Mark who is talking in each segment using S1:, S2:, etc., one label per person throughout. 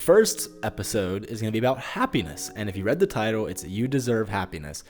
S1: first episode is going to be about happiness. And if you read the title, it's You Deserve Happiness.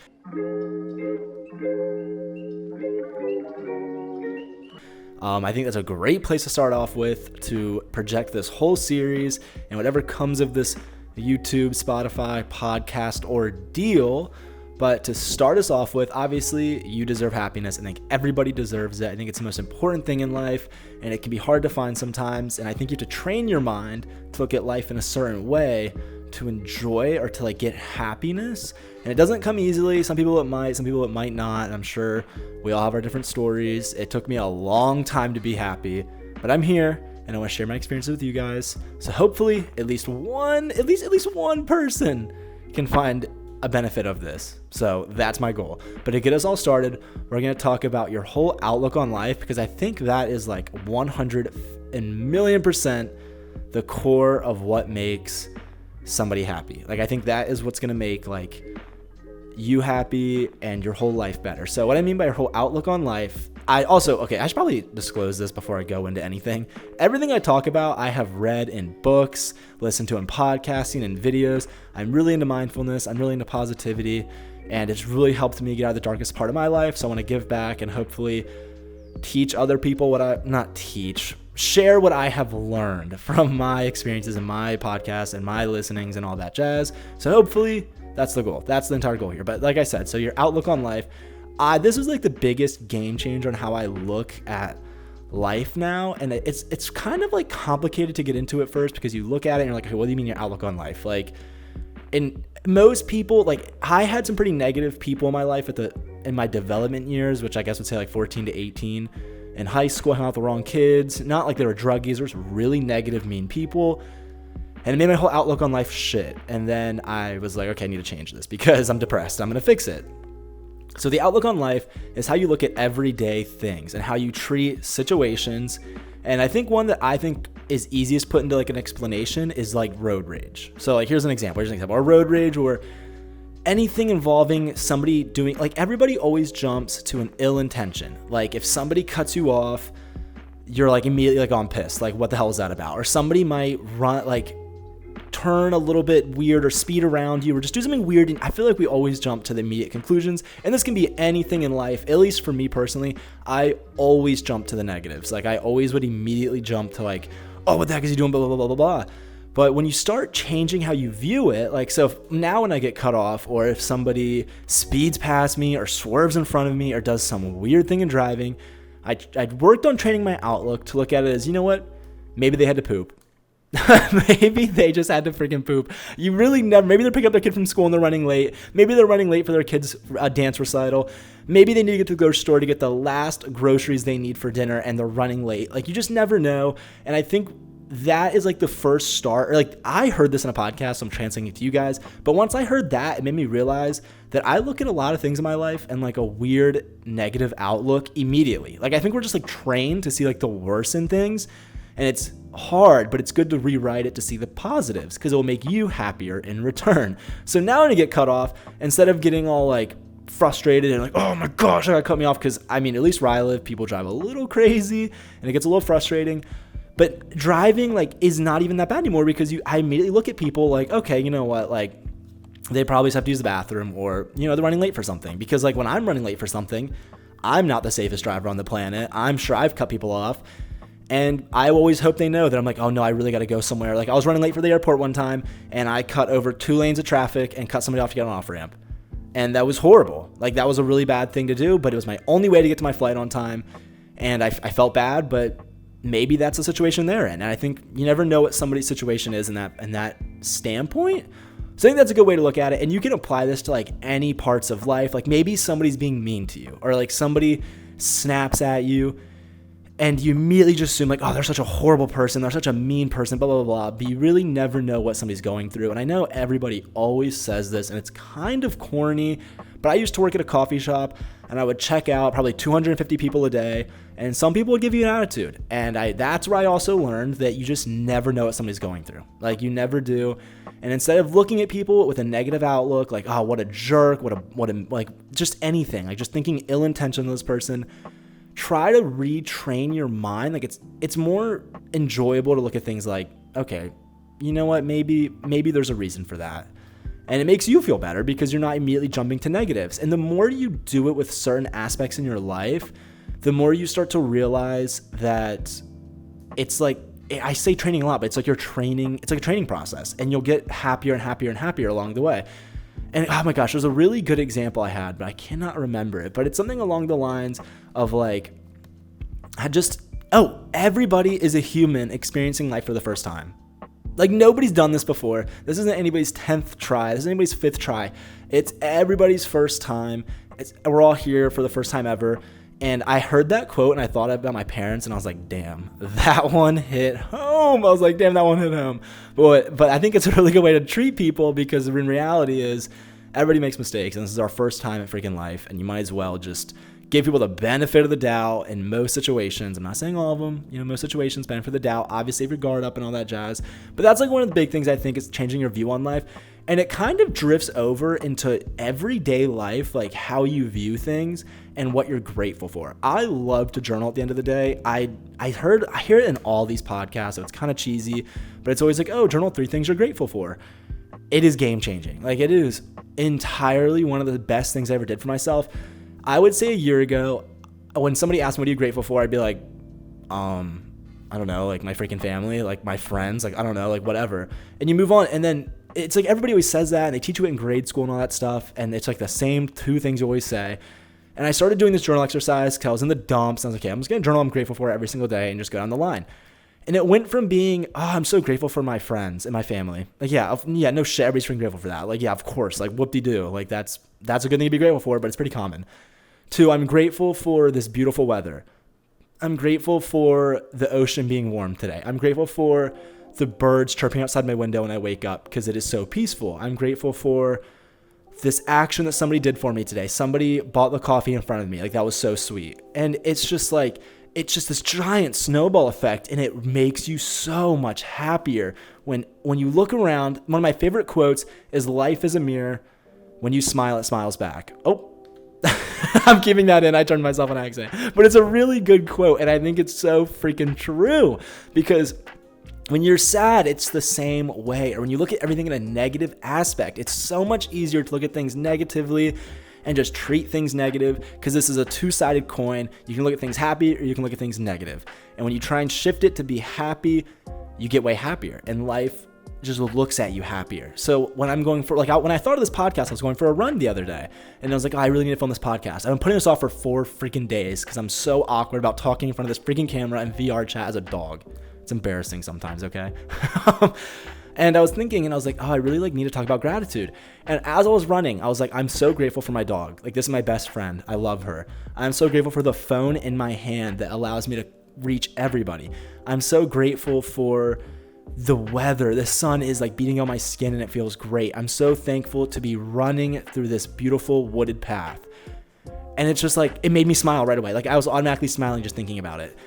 S1: I think that's a great place to start off with to project this whole series and whatever comes of this YouTube, Spotify, podcast ordeal. But to start us off with, obviously, you deserve happiness. I think everybody deserves it. I think it's the most important thing in life, and it can be hard to find sometimes. And I think you have to train your mind to look at life in a certain way to enjoy or to get happiness. And it doesn't come easily. Some people it might, some people it might not. And I'm sure we all have our different stories. It took me a long time to be happy, but I'm here and I want to share my experiences with you guys. So hopefully at least one person can find a benefit of this. So that's my goal. But to get us all started, we're going to talk about your whole outlook on life, because I think that is 100,000,000% the core of what makes somebody happy. I think that is what's going to make you happy and your whole life better. So what I mean by your whole outlook on life, I should probably disclose this before I go into anything. Everything I talk about, I have read in books, listened to in podcasting and videos. I'm really into mindfulness. I'm really into positivity, and it's really helped me get out of the darkest part of my life. So I want to give back and hopefully teach other people share what I have learned from my experiences in my podcast and my listenings and all that jazz. So hopefully that's the goal. That's the entire goal here. But like I said, so your outlook on life, this was the biggest game changer on how I look at life now. And it's kind of complicated to get into at first, because you look at it and you're like, okay, what do you mean your outlook on life? In most people, I had some pretty negative people in my life in my development years, which I guess would say 14 to 18. In high school, I hung out with the wrong kids. Not like they were drug users, really negative, mean people. And it made my whole outlook on life shit. And then I was like, okay, I need to change this because I'm depressed. I'm going to fix it. So the outlook on life is how you look at everyday things and how you treat situations. And I think one that I think is easiest put into an explanation is road rage. So here's an example. Or road rage, or anything involving somebody doing, everybody always jumps to an ill intention. If somebody cuts you off, you're immediately on pissed. What the hell is that about? Or somebody might run, turn a little bit weird or speed around you or just do something weird. And I feel we always jump to the immediate conclusions. And this can be anything in life. At least for me personally, I always jump to the negatives. I always would immediately jump to oh, what the heck is he doing? Blah, blah, blah, blah, blah. But when you start changing how you view it, so now when I get cut off, or if somebody speeds past me or swerves in front of me or does some weird thing in driving, I worked on training my outlook to look at it as, you know what? Maybe they had to poop. Maybe they just had to freaking poop. You really never, maybe they're picking up their kid from school and they're running late. Maybe they're running late for their kid's dance recital. Maybe they need to get to the grocery store to get the last groceries they need for dinner and they're running late. You just never know. And I think that is the first start. Or I heard this in a podcast, so I'm translating it to you guys. But once I heard that, it made me realize that I look at a lot of things in my life and a weird negative outlook immediately. I think we're just trained to see the worst in things. And it's hard, but it's good to rewrite it to see the positives, because it will make you happier in return. So now when I get cut off, instead of getting all frustrated and oh my gosh, I got cut me off, because at least where I live, people drive a little crazy and it gets a little frustrating. But driving is not even that bad anymore, because I immediately look at people okay, you know what, they probably just have to use the bathroom, or they're running late for something. Because when I'm running late for something, I'm not the safest driver on the planet. I'm sure I've cut people off. And I always hope they know that I'm oh no, I really got to go somewhere. I was running late for the airport one time and I cut over 2 lanes of traffic and cut somebody off to get on an off ramp. And that was horrible. That was a really bad thing to do, but it was my only way to get to my flight on time. And I felt bad, but maybe that's the situation they're in. And I think you never know what somebody's situation is in that standpoint. So I think that's a good way to look at it. And you can apply this to any parts of life. Maybe somebody's being mean to you, or somebody snaps at you and you immediately just assume oh, they're such a horrible person, they're such a mean person, blah, blah, blah, but you really never know what somebody's going through. And I know everybody always says this, and it's kind of corny, but I used to work at a coffee shop, and I would check out probably 250 people a day, and some people would give you an attitude. And that's where I also learned that you just never know what somebody's going through. You never do. And instead of looking at people with a negative outlook, oh, what a jerk, what a just anything, just thinking ill intention of this person, try to retrain your mind. It's more enjoyable to look at things okay, you know what, maybe there's a reason for that. And it makes you feel better because you're not immediately jumping to negatives. And the more you do it with certain aspects in your life, the more you start to realize that it's like, I say training a lot, but it's like you're training, it's like a training process, and you'll get happier and happier and happier along the way. And oh my gosh, there's a really good example I had, but I cannot remember it. But it's something along the lines of like, everybody is a human experiencing life for the first time. Like, nobody's done this before. This isn't anybody's 10th try. This isn't anybody's 5th try. It's everybody's first time. We're all here for the first time ever. And I heard that quote and I thought about my parents and I was like, damn, that one hit home. I was like, damn, that one hit home. But I think it's a really good way to treat people, because in reality is everybody makes mistakes, and this is our first time at freaking life, and you might as well just give people the benefit of the doubt in most situations. I'm not saying all of them, most situations, benefit of the doubt. Obviously, have your guard up and all that jazz. But that's like one of the big things I think is changing your view on life. And it kind of drifts over into everyday life, like how you view things and what you're grateful for. I love to journal at the end of the day. I hear it in all these podcasts, so it's kind of cheesy, but it's always like, oh, journal 3 things you're grateful for. It is game changing. Like, it is entirely one of the best things I ever did for myself. I would say a year ago, when somebody asked me, what are you grateful for? I'd be like, I don't know, like my freaking family, like my friends, like, I don't know, like whatever. And you move on. And then it's like everybody always says that, and they teach you it in grade school and all that stuff. And it's like the same 2 things you always say. And I started doing this journal exercise because I was in the dumps. And I was like, okay, I'm just going to journal I'm grateful for every single day and just go down the line. And it went from being, I'm so grateful for my friends and my family. Like, yeah, no shit, everybody's freaking grateful for that. Like, yeah, of course, like whoop-de-doo. Like, that's a good thing to be grateful for, but it's pretty common. 2, I'm grateful for this beautiful weather. I'm grateful for the ocean being warm today. I'm grateful for the birds chirping outside my window when I wake up because it is so peaceful. I'm grateful for this action that somebody did for me today. Somebody bought the coffee in front of me. Like, that was so sweet. And it's just this giant snowball effect, and it makes you so much happier when you look around. One of my favorite quotes is, life is a mirror. When you smile, it smiles back. Oh, I'm keeping that in. I turned myself on accident. But it's a really good quote, and I think it's so freaking true, because when you're sad, it's the same way. Or when you look at everything in a negative aspect, it's so much easier to look at things negatively and just treat things negative, because this is a 2-sided coin. You can look at things happy or you can look at things negative. And when you try and shift it to be happy, you get way happier, and life just looks at you happier. So when I'm going for, when I thought of this podcast, I was going for a run the other day, and I was like, I really need to film this podcast. I've been putting this off for 4 freaking days because I'm so awkward about talking in front of this freaking camera and VR chat as a dog. It's embarrassing sometimes, okay? And I was thinking, and I was like, I really need to talk about gratitude. And as I was running, I was like, I'm so grateful for my dog. Like, this is my best friend. I love her. I'm so grateful for the phone in my hand that allows me to reach everybody. I'm so grateful for the weather. The sun is like beating on my skin and it feels great. I'm so thankful to be running through this beautiful wooded path. And it's just like, it made me smile right away. Like, I was automatically smiling just thinking about it.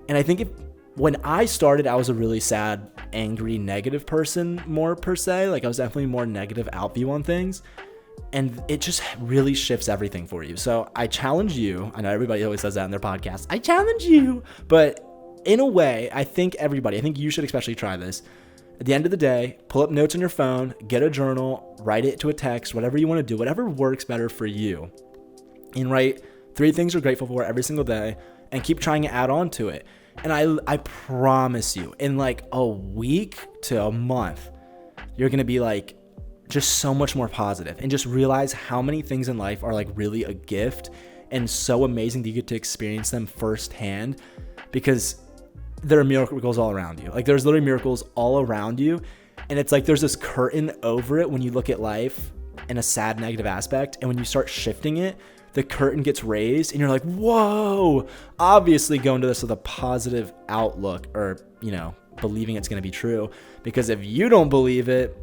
S1: And I think when I started, I was a really sad, angry, negative person more per se. Like, I was definitely more negative outview on things. And it just really shifts everything for you. So I challenge you. I know everybody always says that in their podcast. I challenge you. But in a way, I think you should especially try this. At the end of the day, pull up notes on your phone, get a journal, write it to a text, whatever you want to do, whatever works better for you. And write 3 things you're grateful for every single day, and keep trying to add on to it. And I promise you, in like a week to a month, you're going to be like just so much more positive, and just realize how many things in life are like really a gift and so amazing that you get to experience them firsthand, because there are miracles all around you. Like, there's literally miracles all around you. And it's like there's this curtain over it when you look at life in a sad, negative aspect. And when you start shifting it, the curtain gets raised and you're like, whoa. Obviously, go into this with a positive outlook, or, believing it's going to be true. Because if you don't believe it,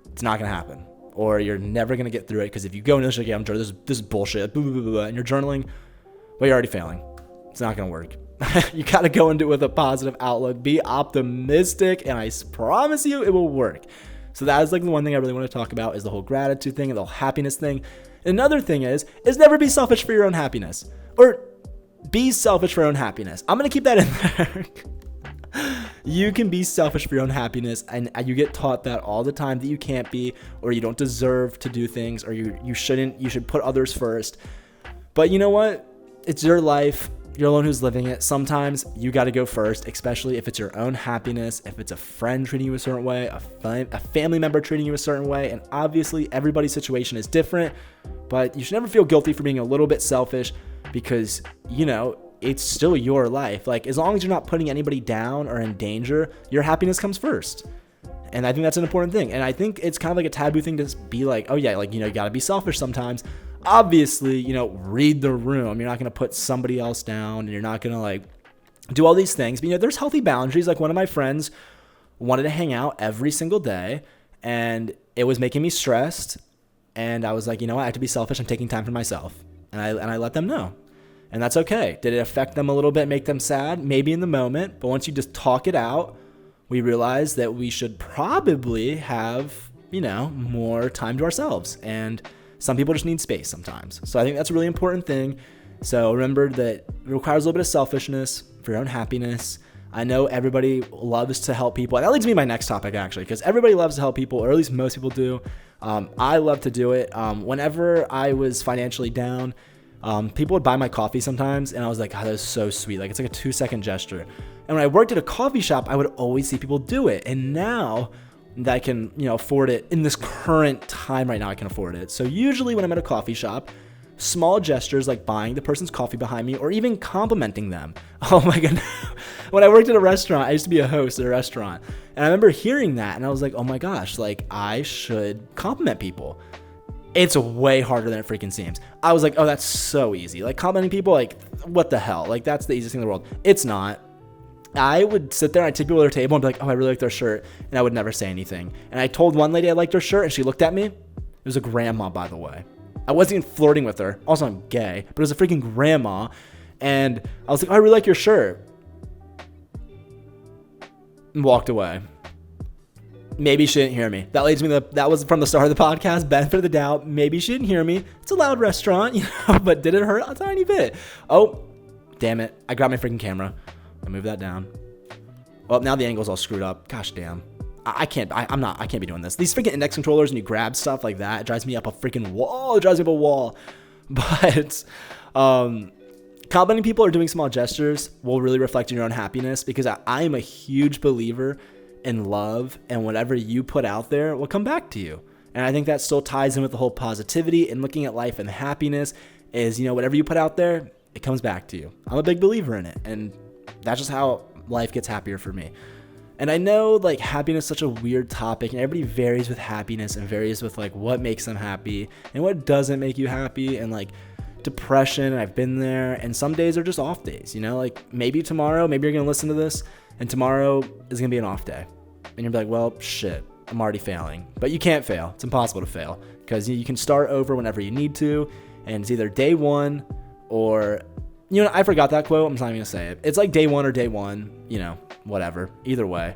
S1: it's not going to happen. Or you're never going to get through it. Because if you go into this, like, yeah, I'm journaling, this is bullshit, blah, blah, blah, blah, and you're journaling, well, you're already failing. It's not going to work. You got to go into it with a positive outlook. Be optimistic, and I promise you it will work. So that is like the one thing I really want to talk about, is the whole gratitude thing and the whole happiness thing. Another thing is never be selfish for your own happiness, or be selfish for your own happiness. I'm going to keep that in there. You can be selfish for your own happiness, and you get taught that all the time, that you can't be, or you don't deserve to do things, or you should put others first. But you know what? It's your life. You're the one who's living it. Sometimes you got to go first, especially if it's your own happiness, if it's a friend treating you a certain way, a family member treating you a certain way. And obviously everybody's situation is different, but you should never feel guilty for being a little bit selfish, because, it's still your life. Like, as long as you're not putting anybody down or in danger, your happiness comes first. And I think that's an important thing. And I think it's kind of like a taboo thing to be like, oh yeah, like, you got to be selfish sometimes. Obviously, read the room. You're not going to put somebody else down, and you're not going to like do all these things. But, there's healthy boundaries. Like, one of my friends wanted to hang out every single day, and it was making me stressed. And I was like, I have to be selfish. I'm taking time for myself. And I let them know. And that's okay. Did it affect them a little bit, make them sad? Maybe in the moment. But once you just talk it out, we realized that we should probably have, more time to ourselves. And some people just need space sometimes. So I think that's a really important thing. So remember that it requires a little bit of selfishness for your own happiness. I know everybody loves to help people. And that leads me to my next topic, actually, because everybody loves to help people, or at least most people do. I love to do it. Whenever I was financially down, people would buy my coffee sometimes, and I was like, that is so sweet. Like, it's like a 2-second gesture. And when I worked at a coffee shop, I would always see people do it. And now that I can, afford it in this current time right now, I can afford it. So usually when I'm at a coffee shop, small gestures like buying the person's coffee behind me, or even complimenting them. Oh my God. When I worked at a restaurant, I used to be a host at a restaurant. And I remember hearing that, and I was like, oh my gosh, like, I should compliment people. It's way harder than it freaking seems. I was like, oh, that's so easy. Like, complimenting people, like, what the hell? Like, that's the easiest thing in the world. It's not. I would sit there and I'd take people to their table and be like, oh, I really like their shirt. And I would never say anything. And I told one lady I liked her shirt, and she looked at me. It was a grandma, by the way. I wasn't even flirting with her. Also, I'm gay, but it was a freaking grandma. And I was like, oh, I really like your shirt. And walked away. Maybe she didn't hear me. That leads me to, that was from the start of the podcast, benefit of the doubt. Maybe she didn't hear me. It's a loud restaurant, but did it hurt a tiny bit? Oh, damn it. I grabbed my freaking camera. I moved that down. Well, now the angle's all screwed up. Gosh damn. I can't be doing this. These freaking index controllers, and you grab stuff like that, it drives me up a freaking wall. It drives me up a wall. But complimenting people or doing small gestures will really reflect in your own happiness, because I am a huge believer in love, and whatever you put out there will come back to you. And I think that still ties in with the whole positivity and looking at life and happiness is, whatever you put out there, it comes back to you. I'm a big believer in it. And that's just how life gets happier for me. And I know, like, happiness is such a weird topic, and everybody varies with happiness and varies with, like, what makes them happy and what doesn't make you happy, and, like, depression. I've been there, and some days are just off days, like, maybe tomorrow, maybe you're going to listen to this, and tomorrow is going to be an off day. And you're like, well, shit, I'm already failing. But you can't fail. It's impossible to fail, because you can start over whenever you need to, and it's either day one or... I forgot that quote. I'm just not even going to say it. It's like day one or day one, whatever. Either way.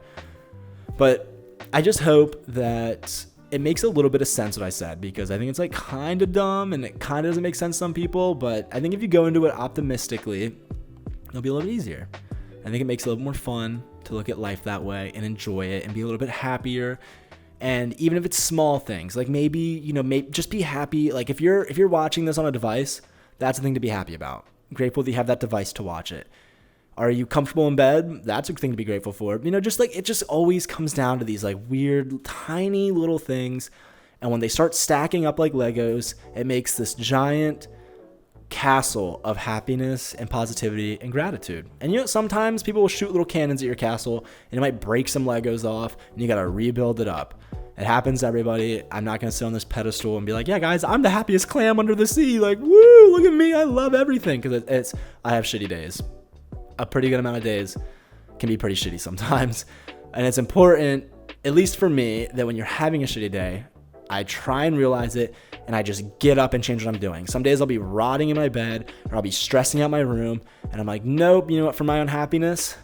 S1: But I just hope that it makes a little bit of sense what I said, because I think it's like kind of dumb and it kind of doesn't make sense to some people. But I think if you go into it optimistically, it'll be a little bit easier. I think it makes it a little more fun to look at life that way and enjoy it and be a little bit happier. And even if it's small things, like maybe, just be happy. Like if you're watching this on a device, that's a thing to be happy about. Grateful that you have that device to watch it. Are you comfortable in bed? That's a thing to be grateful for. Just like it just always comes down to these like weird, tiny little things. And when they start stacking up like Legos, it makes this giant castle of happiness and positivity and gratitude. And sometimes people will shoot little cannons at your castle, and it might break some Legos off, and you got to rebuild it up. It happens to everybody. I'm not going to sit on this pedestal and be like, yeah, guys, I'm the happiest clam under the sea. Like, woo, look at me. I love everything. Because I have shitty days. A pretty good amount of days can be pretty shitty sometimes. And it's important, at least for me, that when you're having a shitty day, I try and realize it, and I just get up and change what I'm doing. Some days I'll be rotting in my bed, or I'll be stressing out my room, and I'm like, nope, you know what, for my own happiness,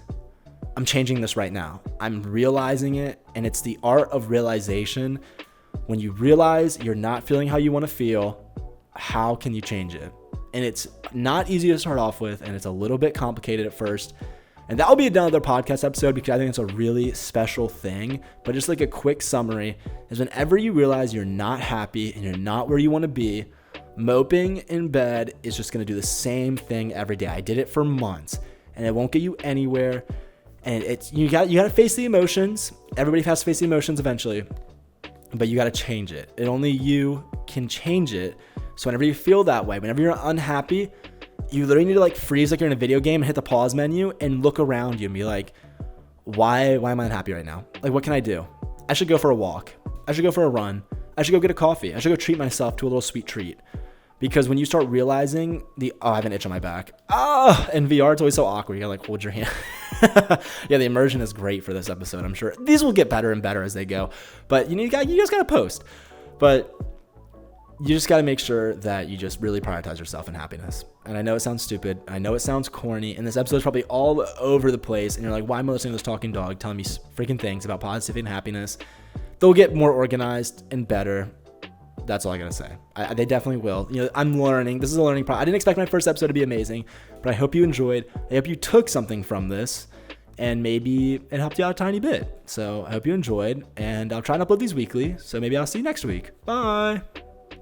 S1: I'm changing this right now. I'm realizing it, and it's the art of realization. When you realize you're not feeling how you want to feel, how can you change it? And it's not easy to start off with, and it's a little bit complicated at first, And that will be another podcast episode because I think it's a really special thing. But just like a quick summary is whenever you realize you're not happy and you're not where you want to be, moping in bed is just going to do the same thing every day. I did it for months and it won't get you anywhere. And it's you got to face the emotions. Everybody has to face the emotions eventually, but you got to change it. And only you can change it. So whenever you feel that way, whenever you're unhappy, you literally need to like freeze like you're in a video game and hit the pause menu and look around you and be like, why am I unhappy right now? Like, what can I do? I should go for a walk. I should go for a run. I should go get a coffee. I should go treat myself to a little sweet treat. Because when you start realizing I have an itch on my back. In VR, it's always so awkward. You gotta like hold your hand. Yeah, the immersion is great for this episode. I'm sure these will get better and better as they go. But you just gotta post. But you just got to make sure that you just really prioritize yourself and happiness. And I know it sounds stupid. I know it sounds corny. And this episode is probably all over the place. And you're like, why am I listening to this talking dog telling me freaking things about positivity and happiness? They'll get more organized and better. That's all I got to say. They definitely will. I'm learning. This is a learning process. I didn't expect my first episode to be amazing, but I hope you enjoyed. I hope you took something from this and maybe it helped you out a tiny bit. So I hope you enjoyed, and I'll try and upload these weekly. So maybe I'll see you next week. Bye.